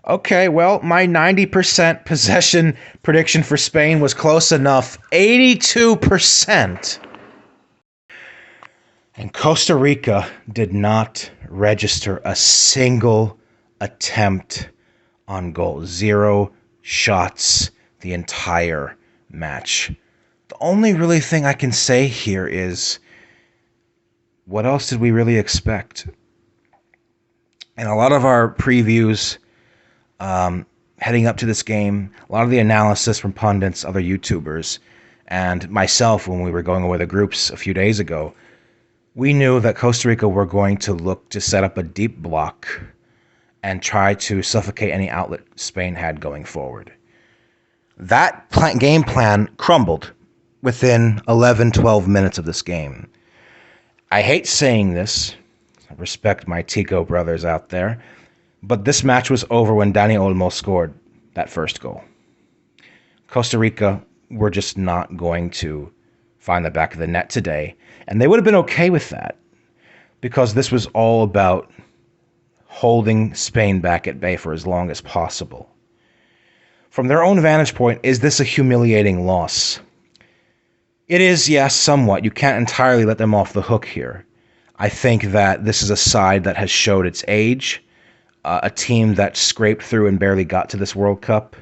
Okay, well, my 90% possession prediction for Spain was close enough. 82%. And Costa Rica did not register a single attempt on goal. 0 shots the entire match. The only really thing I can say here is, what else did we really expect? And a lot of our previews heading up to this game, a lot of the analysis from pundits, other YouTubers, and myself when we were going over the groups a few days ago, we knew that Costa Rica were going to look to set up a deep block and try to suffocate any outlet Spain had going forward. That game plan crumbled within 11, 12 minutes of this game. I hate saying this. I respect my Tico brothers out there. But this match was over when Dani Olmo scored that first goal. Costa Rica were just not going to find the back of the net today. And they would have been okay with that, because this was all about holding Spain back at bay for as long as possible. From their own vantage point, is this a humiliating loss? It is, yes, somewhat. You can't entirely let them off the hook here. I think that this is a side that has showed its age, a team that scraped through and barely got to this World Cup.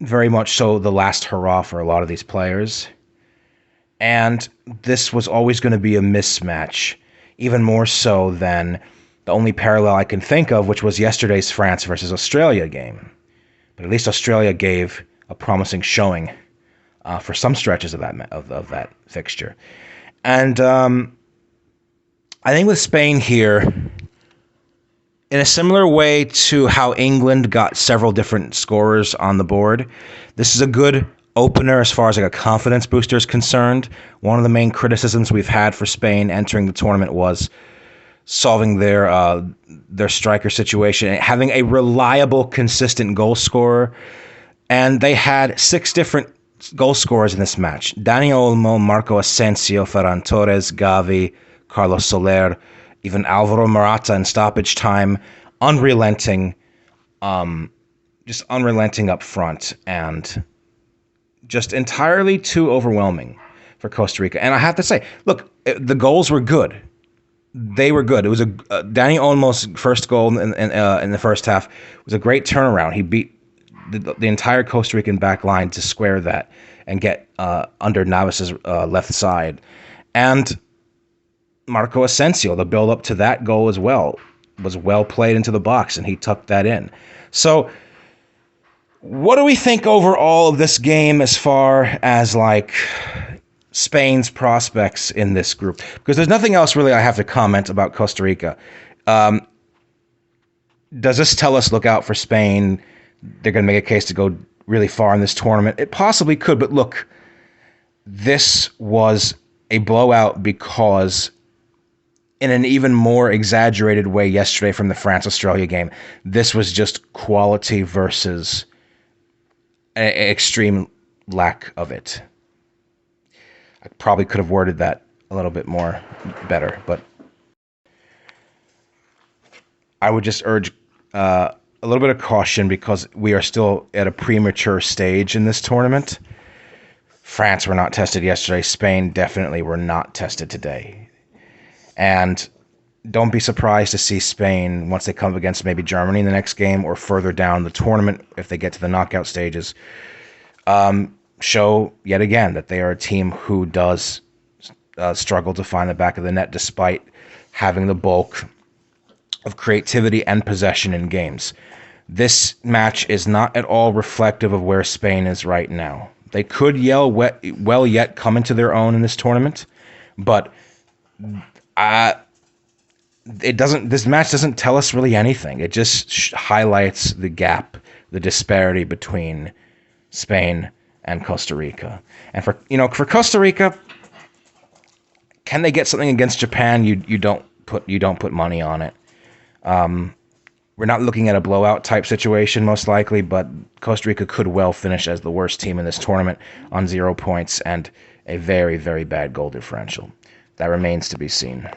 Very much so the last hurrah for a lot of these players. And this was always going to be a mismatch, even more so than the only parallel I can think of, which was yesterday's France versus Australia game. But at least Australia gave a promising showing for some stretches of that fixture. And I think with Spain here, in a similar way to how England got several different scorers on the board, this is a good opener as far as like a confidence booster is concerned. One of the main criticisms we've had for Spain entering the tournament was solving their striker situation, having a reliable, consistent goal scorer. And they had 6 different goal scorers in this match: Dani Olmo, Marco Asensio, Ferran Torres, Gavi, Carlos Soler, even Alvaro Morata in stoppage time. Unrelenting, just unrelenting up front, and just entirely too overwhelming for Costa Rica. And I have to say, look, the goals were good. They were good. It was Dani Olmo's first goal in the first half was a great turnaround. He beat the entire Costa Rican back line to square that and get under Navas's left side. And Marco Asensio, the build-up to that goal as well, was well played into the box, and he tucked that in. So what do we think overall of this game as far as like Spain's prospects in this group? Because there's nothing else really I have to comment about Costa Rica. Does this tell us look out for Spain? They're going to make a case to go really far in this tournament. It possibly could, but look, this was a blowout because in an even more exaggerated way yesterday from the France-Australia game, this was just quality versus an extreme lack of it. I probably could have worded that a little bit more better, but I would just urge a little bit of caution because we are still at a premature stage in this tournament. France were not tested yesterday. Spain definitely were not tested today. And don't be surprised to see Spain, once they come up against maybe Germany in the next game or further down the tournament, if they get to the knockout stages, show yet again that they are a team who does struggle to find the back of the net despite having the bulk of creativity and possession in games. This match is not at all reflective of where Spain is right now. They could well yet come into their own in this tournament, but it doesn't. This match doesn't tell us really anything. It just highlights the gap, the disparity between Spain and Costa Rica. And for Costa Rica, can they get something against Japan? You don't put money on it. We're not looking at a blowout type situation most likely, but Costa Rica could well finish as the worst team in this tournament on 0 points and a very, very bad goal differential. That remains to be seen.